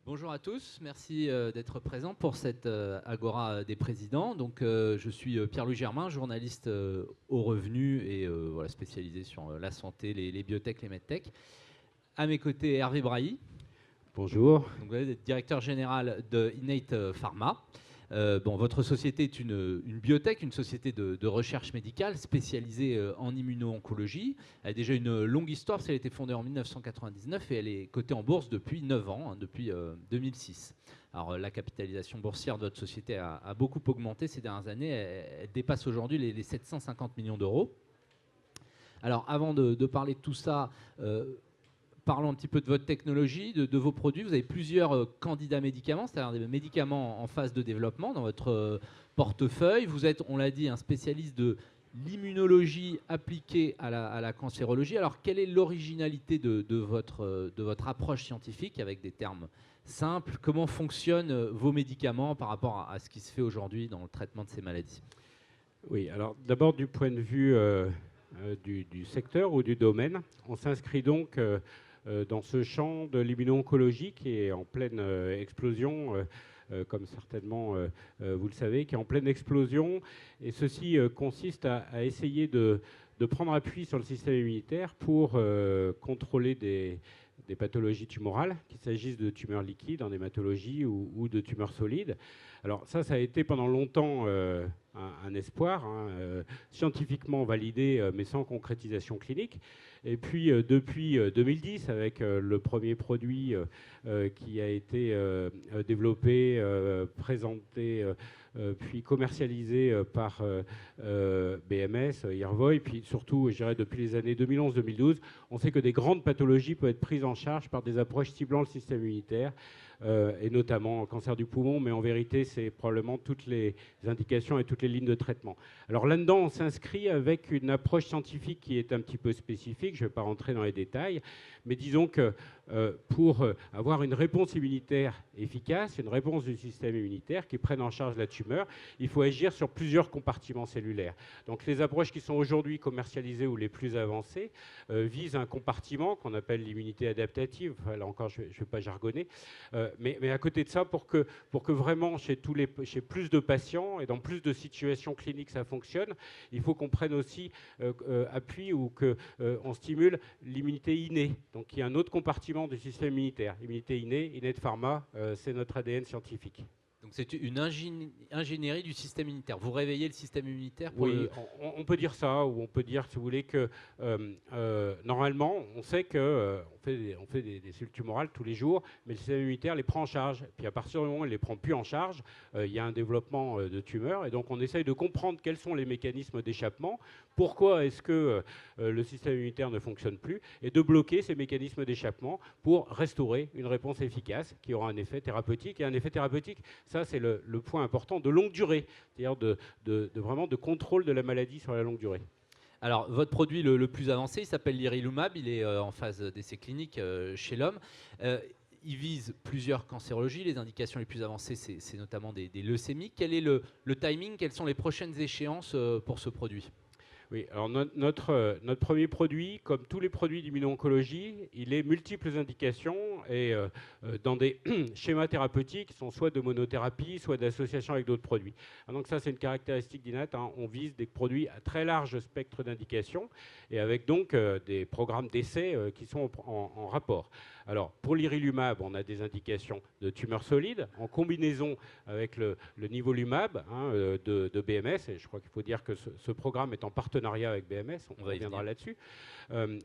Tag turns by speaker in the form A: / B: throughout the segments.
A: Bonjour à tous, merci d'être présent pour cette Agora des présidents. Donc, je suis Pierre-Louis Germain, journaliste au Revenu et voilà, spécialisé sur la santé, les biotech, les medtech. À mes côtés, Hervé Brailly.
B: Bonjour.
A: Donc, vous êtes directeur général de Innate Pharma. Votre société est une biotech, une société de recherche médicale spécialisée en immuno-oncologie. Elle a déjà une longue histoire, parce qu'elle a été fondée en 1999 et elle est cotée en bourse depuis 9 ans, depuis 2006. Alors, la capitalisation boursière de votre société a beaucoup augmenté ces dernières années. Elle dépasse aujourd'hui les 750 millions d'euros. Alors, avant de parler de tout ça, parlons un petit peu de votre technologie, de vos produits. Vous avez plusieurs candidats médicaments, c'est-à-dire des médicaments en phase de développement dans votre portefeuille. Vous êtes, on l'a dit, un spécialiste de l'immunologie appliquée à la cancérologie. Alors, quelle est l'originalité de votre approche scientifique avec des termes simples? Comment fonctionnent vos médicaments par rapport à ce qui se fait aujourd'hui dans le traitement de ces maladies?
B: Oui, alors d'abord du point de vue du secteur ou du domaine, on s'inscrit donc dans ce champ de l'immuno-oncologie qui est en pleine explosion, comme certainement vous le savez, qui est en pleine explosion. Et ceci consiste à essayer de prendre appui sur le système immunitaire pour contrôler des pathologies tumorales, qu'il s'agisse de tumeurs liquides en hématologie ou de tumeurs solides. Alors ça a été pendant longtemps un espoir, scientifiquement validé, mais sans concrétisation clinique. Et puis depuis 2010, avec le premier produit qui a été développé, présenté, puis commercialisé par BMS, Yervoy, puis surtout, je dirais, depuis les années 2011-2012, on sait que des grandes pathologies peuvent être prises en charge par des approches ciblant le système immunitaire, et notamment le cancer du poumon, mais en vérité, c'est probablement toutes les indications et toutes les lignes de traitement. Alors là-dedans, on s'inscrit avec une approche scientifique qui est un petit peu spécifique, je ne vais pas rentrer dans les détails, mais disons que pour avoir une réponse immunitaire efficace, une réponse du système immunitaire qui prenne en charge la tumeur, il faut agir sur plusieurs compartiments cellulaires. Donc les approches qui sont aujourd'hui commercialisées ou les plus avancées visent un compartiment qu'on appelle l'immunité adaptative. Là encore, je ne vais pas jargonner. Mais à côté de ça, pour que vraiment chez plus de patients et dans plus de situations cliniques ça fonctionne, il faut qu'on prenne aussi appui ou qu'on stimule l'immunité innée. Donc il y a un autre compartiment du système immunitaire. Immunité innée, Innate Pharma, c'est notre ADN scientifique.
A: Donc c'est une ingénierie du système immunitaire. Vous réveillez le système immunitaire pour
B: Oui, on peut dire ça, ou on peut dire, si vous voulez, que normalement, on sait qu'on fait des cellules tumorales tous les jours, mais le système immunitaire les prend en charge. Puis à partir du moment où il ne les prend plus en charge, il y a un développement de tumeurs. Et donc on essaye de comprendre quels sont les mécanismes d'échappement, pourquoi est-ce que le système immunitaire ne fonctionne plus, et de bloquer ces mécanismes d'échappement pour restaurer une réponse efficace qui aura un effet thérapeutique. Et un effet thérapeutique, ça c'est le point important, de longue durée, c'est-à-dire vraiment de contrôle de la maladie sur la longue durée.
A: Alors, votre produit le plus avancé, il s'appelle l'irilumab, il est en phase d'essai clinique chez l'homme. Il vise plusieurs cancérologies, les indications les plus avancées, c'est notamment des leucémies. Quel est le timing? Quelles sont les prochaines échéances pour ce produit?
B: Oui, alors notre premier produit, comme tous les produits d'immuno-oncologie, il est multiples indications et dans des schémas thérapeutiques qui sont soit de monothérapie, soit d'association avec d'autres produits. Alors donc ça, c'est une caractéristique d'Innate. On vise des produits à très large spectre d'indications et avec donc des programmes d'essai qui sont en rapport. Alors pour l'irilumab, on a des indications de tumeurs solides en combinaison avec le nivolumab de BMS. Et je crois qu'il faut dire que ce programme est en partenariat avec BMS, on reviendra là-dessus.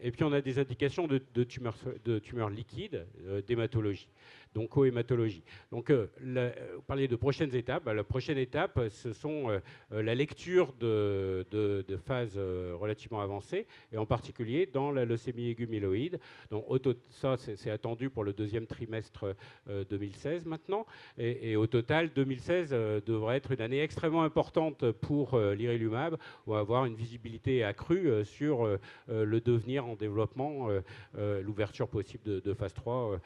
B: Et puis on a des indications de tumeurs liquides, d'hématologie, d'oncohématologie. Donc vous parliez de prochaines étapes. La prochaine étape, ce sont la lecture de phases relativement avancées, et en particulier dans la leucémie aiguë myéloïde. Donc ça, c'est attendu pour le deuxième trimestre 2016 maintenant. Et au total, 2016 devrait être une année extrêmement importante pour l'irilumab. On va avoir une visibilité accrue sur le devenir en développement, l'ouverture possible de phase 3.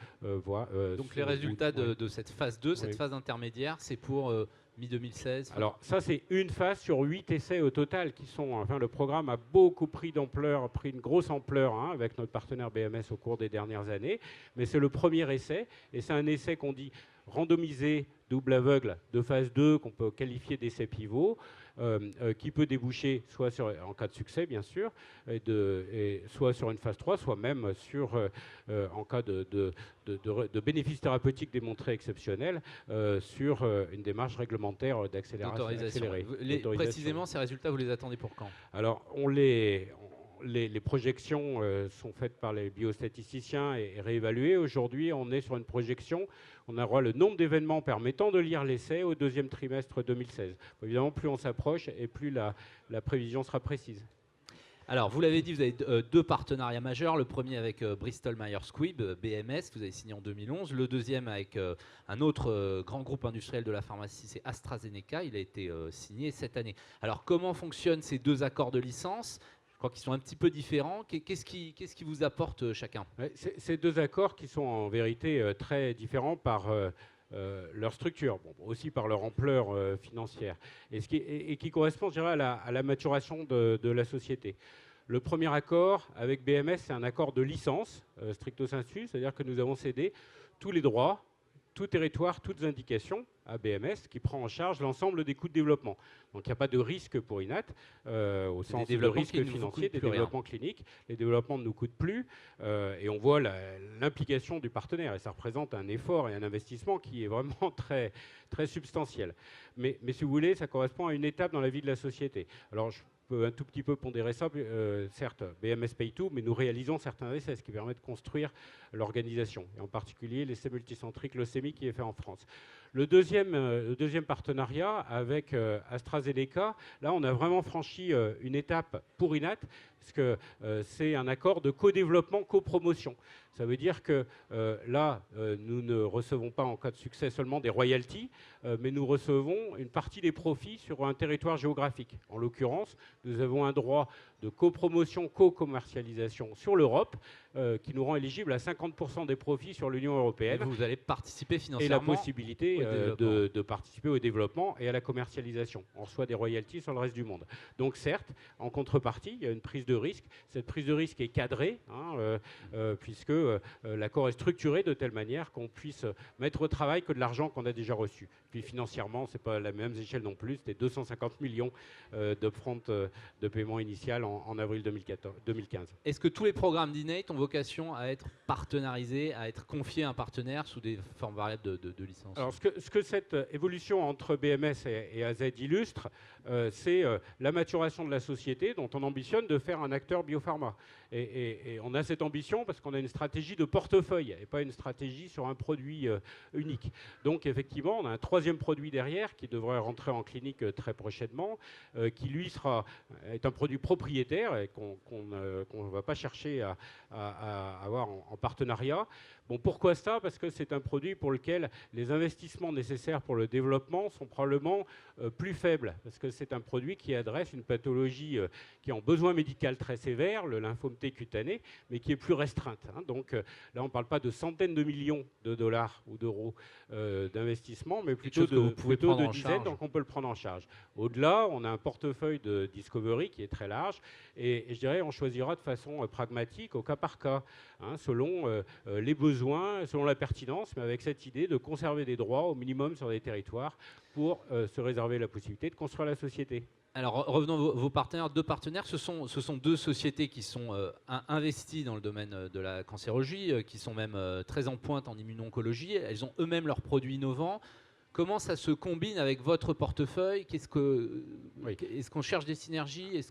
A: Donc les résultats de cette phase 2, cette phase intermédiaire, c'est pour Mi-2016.
B: Alors ça, c'est une phase sur 8 essais au total qui sont... Enfin, le programme a beaucoup pris d'ampleur, pris une grosse ampleur avec notre partenaire BMS au cours des dernières années. Mais c'est le premier essai, et c'est un essai qu'on dit randomisé, double aveugle, de phase 2, qu'on peut qualifier d'essai pivot, qui peut déboucher soit en cas de succès, bien sûr, soit sur une phase 3, soit même en cas de bénéfices thérapeutiques démontrés exceptionnels, sur une démarche réglementaire d'accélération accélérée.
A: Précisément, ces résultats, vous les attendez pour quand?
B: Alors, les projections sont faites par les biostatisticiens et réévaluées. Aujourd'hui, on est sur une projection. On aura le nombre d'événements permettant de lire l'essai au deuxième trimestre 2016. Évidemment, plus on s'approche et plus la prévision sera précise.
A: Alors, vous l'avez dit, vous avez deux partenariats majeurs. Le premier avec Bristol Myers Squibb, BMS, que vous avez signé en 2011. Le deuxième avec un autre grand groupe industriel de la pharmacie, c'est AstraZeneca. Il a été signé cette année. Alors, comment fonctionnent ces deux accords de licence? Je crois qu'ils sont un petit peu différents. Qu'est-ce qui vous apporte chacun?
B: Ces deux accords qui sont en vérité très différents par leur structure, aussi par leur ampleur financière, et qui correspond, je dirais, à la maturation de la société. Le premier accord avec BMS, c'est un accord de licence, stricto sensu, c'est-à-dire que nous avons cédé tous les droits, tout territoire, toutes indications à BMS, qui prend en charge l'ensemble des coûts de développement. Donc il n'y a pas de risque pour INAT, au sens de risque financier, des développements cliniques. Les développements ne nous coûtent plus, et on voit l'implication du partenaire, et ça représente un effort et un investissement qui est vraiment très, très substantiel. Mais si vous voulez, ça correspond à une étape dans la vie de la société. Alors je peux un tout petit peu pondérer ça, certes, BMS paye tout, mais nous réalisons certains essais, ce qui permet de construire l'organisation, et en particulier l'essai multicentrique leucémie qui est fait en France. Le deuxième partenariat avec AstraZeneca, là on a vraiment franchi une étape pour INAT, parce que c'est un accord de co-développement, co-promotion. Ça veut dire que là, nous ne recevons pas en cas de succès seulement des royalties, mais nous recevons une partie des profits sur un territoire géographique. En l'occurrence, nous avons un droit de copromotion, co-commercialisation sur l'Europe, qui nous rend éligibles à 50% des profits sur l'Union européenne.
A: Et vous allez participer financièrement.
B: Et la possibilité de participer au développement et à la commercialisation. On reçoit des royalties sur le reste du monde. Donc certes, en contrepartie, il y a une prise de risque. Cette prise de risque est cadrée, puisque l'accord est structuré de telle manière qu'on puisse mettre au travail que de l'argent qu'on a déjà reçu. Puis financièrement, ce n'est pas la même échelle non plus. C'était 250 millions d'upfront de paiement initial en avril 2015.
A: Est-ce que tous les programmes d'INATE ont vocation à être partenarisés, à être confiés à un partenaire sous des formes variables de licence?
B: Alors, ce que cette évolution entre BMS et AZ illustre, c'est la maturation de la société dont on ambitionne de faire un acteur biopharma. Et on a cette ambition parce qu'on a une stratégie de portefeuille et pas une stratégie sur un produit unique. Donc effectivement, on a un troisième produit derrière qui devrait rentrer en clinique très prochainement, qui lui est un produit propriétaire et qu'on ne va pas chercher à avoir en partenariat. Bon, pourquoi ça? Parce que c'est un produit pour lequel les investissements nécessaires pour le développement sont probablement plus faibles, parce que c'est un produit qui adresse une pathologie qui est en besoin médical très sévère, le lymphome T cutané, mais qui est plus restreinte. Donc là, on ne parle pas de centaines de millions de dollars ou d'euros d'investissement, mais plutôt de dizaines, donc on peut le prendre en charge. Au-delà, on a un portefeuille de discovery qui est très large, et je dirais on choisira de façon pragmatique, au cas par cas, selon les besoins, selon la pertinence, mais avec cette idée de conserver des droits au minimum sur des territoires pour se réserver la possibilité de construire la société.
A: Alors revenons à vos partenaires. Deux partenaires, ce sont deux sociétés qui sont investies dans le domaine de la cancérologie, qui sont même très en pointe en immuno-oncologie. Elles ont eux-mêmes leurs produits innovants. Comment ça se combine avec votre portefeuille? Est-ce qu'on cherche des synergies?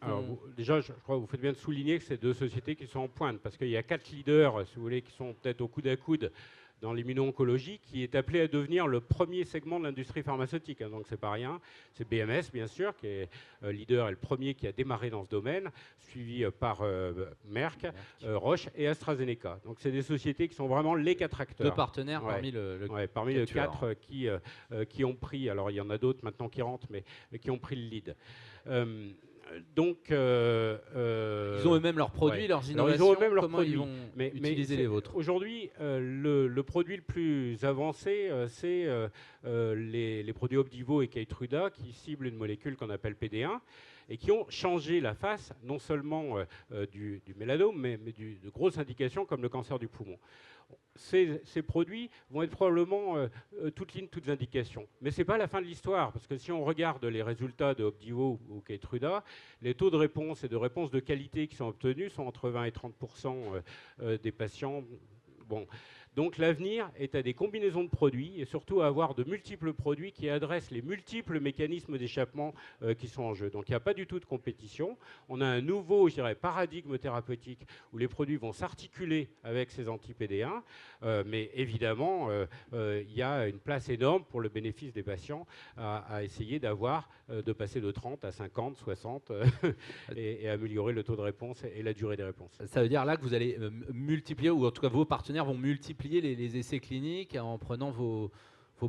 B: Déjà, je crois que vous faites bien de souligner que c'est deux sociétés qui sont en pointe, parce qu'il y a 4 leaders, si vous voulez, qui sont peut-être au coude à coude dans l'immuno-oncologie, qui est appelé à devenir le premier segment de l'industrie pharmaceutique. Donc c'est pas rien. C'est BMS, bien sûr, qui est leader et le premier qui a démarré dans ce domaine, suivi par Merck, Roche et AstraZeneca. Donc c'est des sociétés qui sont vraiment les 4 acteurs.
A: Deux partenaires parmi
B: les 4 qui ont pris, alors il y en a d'autres maintenant qui rentrent, mais qui ont pris le lead. Donc,
A: Ils ont eux-mêmes leurs produits,
B: ouais.
A: leurs
B: Alors,
A: innovations.
B: ils ont eux-mêmes leurs
A: Comment
B: produits.
A: ils vont utiliser les vôtres?
B: Aujourd'hui, le produit le plus avancé, c'est les produits Opdivo et Keytruda qui ciblent une molécule qu'on appelle PD1 et qui ont changé la face, non seulement du mélanome, mais de grosses indications comme le cancer du poumon. Ces produits vont être probablement toutes lignes, toutes indications. Mais ce n'est pas la fin de l'histoire, parce que si on regarde les résultats de Opdivo ou Keytruda, les taux de réponse et de réponse de qualité qui sont obtenus sont entre 20 et 30% des patients. Bon. Donc l'avenir est à des combinaisons de produits et surtout à avoir de multiples produits qui adressent les multiples mécanismes d'échappement qui sont en jeu. Donc il n'y a pas du tout de compétition. On a un nouveau, je dirais, paradigme thérapeutique où les produits vont s'articuler avec ces anti-PD1. Mais évidemment, il y a une place énorme pour le bénéfice des patients à essayer d'avoir, de passer de 30 à 50, 60 et améliorer le taux de réponse et la durée des réponses.
A: Ça veut dire là que vous allez multiplier, ou en tout cas vos partenaires vont multiplier les essais cliniques en prenant vos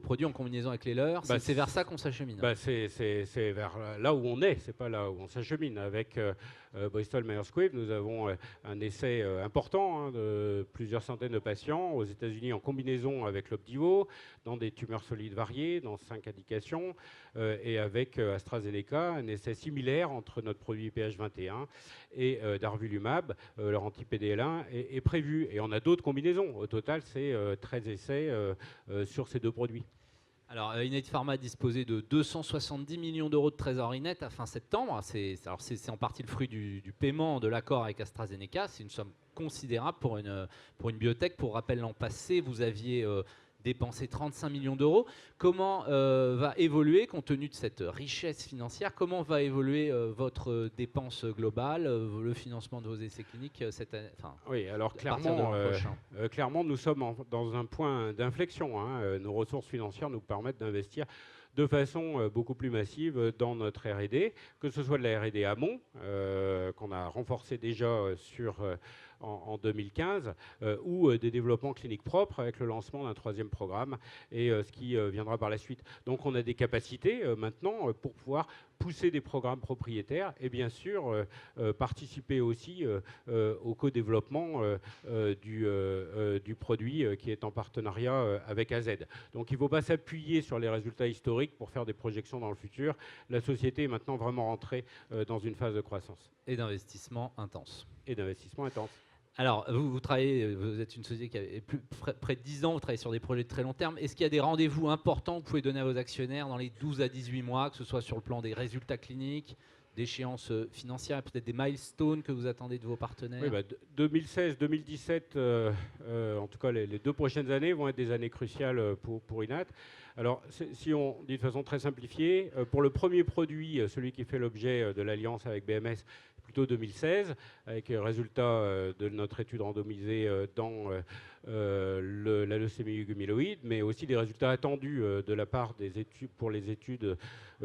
A: produits en combinaison avec les leurs. C'est vers ça qu'on s'achemine.
B: C'est vers là où on est, c'est pas là où on s'achemine. Avec Bristol Myers Squibb, nous avons un essai important de plusieurs centaines de patients aux États-Unis en combinaison avec l'Opdivo, dans des tumeurs solides variées, dans 5 indications, et avec AstraZeneca, un essai similaire entre notre produit PH21 et Darvolumab, leur anti-PD-L1, est prévu. Et on a d'autres combinaisons. Au total, c'est 13 essais sur ces deux produits.
A: Alors, Innate Pharma disposait de 270 millions d'euros de trésorerie nette à fin septembre. C'est en partie le fruit du paiement de l'accord avec AstraZeneca. C'est une somme considérable pour une biotech. Pour rappel, l'an passé, vous aviez dépensé 35 millions d'euros. Comment va évoluer, compte tenu de cette richesse financière, comment va évoluer votre dépense globale, le financement de vos essais cliniques cette année,
B: oui, alors clairement, nous sommes dans un point d'inflexion. Nos ressources financières nous permettent d'investir de façon beaucoup plus massive dans notre R&D, que ce soit de la R&D amont, qu'on a renforcé déjà en 2015, ou des développements cliniques propres avec le lancement d'un 3e programme et ce qui viendra par la suite. Donc on a des capacités maintenant pour pouvoir pousser des programmes propriétaires et bien sûr participer aussi au co-développement du produit qui est en partenariat avec AZ. Donc il ne faut pas s'appuyer sur les résultats historiques pour faire des projections dans le futur. La société est maintenant vraiment rentrée dans une phase de croissance.
A: Et d'investissement intense. Alors, vous travaillez, vous êtes une société qui a près de 10 ans, vous travaillez sur des projets de très long terme. Est-ce qu'il y a des rendez-vous importants que vous pouvez donner à vos actionnaires dans les 12 à 18 mois, que ce soit sur le plan des résultats cliniques, d'échéances financières, peut-être des milestones que vous attendez de vos partenaires?
B: Oui, 2016, 2017, en tout cas les 2 prochaines années vont être des années cruciales pour Innate. Alors, si on dit de façon très simplifiée, pour le premier produit, celui qui fait l'objet de l'alliance avec BMS, plutôt 2016, avec résultat de notre étude randomisée dans la leucémie gumyloïde, mais aussi des résultats attendus de la part des études pour les études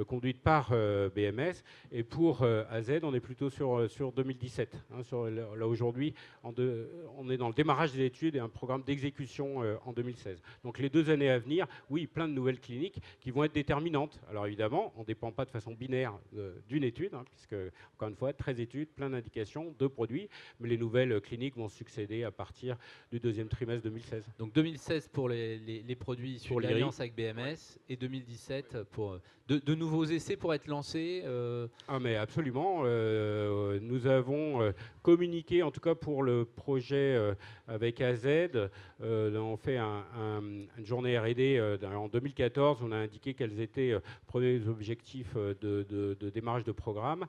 B: conduites par BMS. Et pour AZ, on est plutôt sur 2017. Là aujourd'hui, on est dans le démarrage des études et un programme d'exécution en 2016. Donc les 2 années à venir, oui, plein de nouvelles cliniques qui vont être déterminantes. Alors évidemment, on ne dépend pas de façon binaire d'une étude, puisque, encore une fois, 13 études, plein d'indications, 2 produits, mais les nouvelles cliniques vont succéder à partir du 2e trimestre 2016.
A: Donc 2016 pour les produits issus de l'alliance avec BMS et 2017 pour de nouveaux essais pour être lancés.
B: Ah mais absolument. Nous avons communiqué, en tout cas pour le projet avec AZ, on fait une journée R&D en 2014. On a indiqué quels étaient les premiers objectifs de démarrage de programme.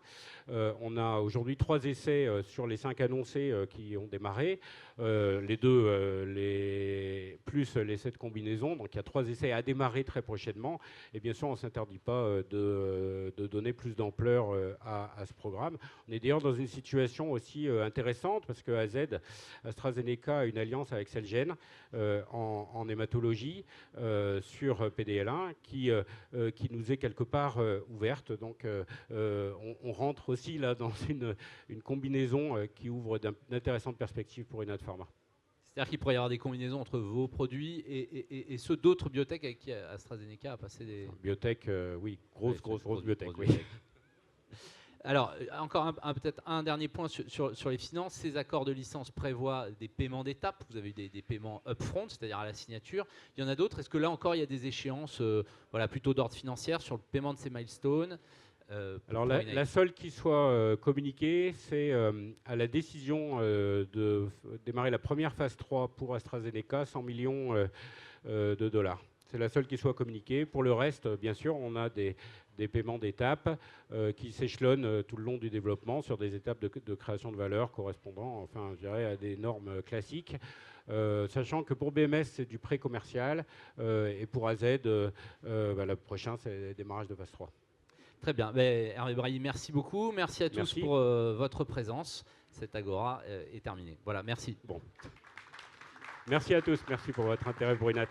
B: On a aujourd'hui 3 essais sur les 5 annoncés qui ont démarré. Les 2, plus l'essai de combinaison. Donc il y a 3 essais à démarrer très prochainement. Et bien sûr, on ne s'interdit pas de donner plus d'ampleur à ce programme. On est d'ailleurs dans une situation aussi intéressante parce que AstraZeneca a une alliance avec Celgene en hématologie sur PDL1 qui nous est quelque part ouverte. Donc on rentre aussi là dans une combinaison qui ouvre d'intéressantes perspectives pour Innate Pharma.
A: C'est-à-dire qu'il pourrait y avoir des combinaisons entre vos produits et ceux d'autres biotech avec qui AstraZeneca a passé des...
B: Biotech, oui, grosse biotech. Oui.
A: Alors, encore peut-être un dernier point sur les finances. Ces accords de licence prévoient des paiements d'étapes. Vous avez eu des paiements upfront, c'est-à-dire à la signature. Il y en a d'autres. Est-ce que là encore, il y a des échéances voilà, plutôt d'ordre financier sur le paiement de ces milestones
B: Alors la seule qui soit communiquée, c'est à la décision de démarrer la première phase 3 pour AstraZeneca, 100 millions de dollars. C'est la seule qui soit communiquée. Pour le reste, bien sûr, on a des paiements d'étapes qui s'échelonnent tout le long du développement sur des étapes de création de valeur correspondant, enfin, je dirais, à des normes classiques. Sachant que pour BMS, c'est du pré-commercial et pour AZ, le prochain, c'est le démarrage de phase 3.
A: Très bien. Hervé Brailly, merci beaucoup. Merci à tous pour votre présence. Cette agora est terminée. Voilà, merci.
B: Bon. Merci à tous. Merci pour votre intérêt pour INAT.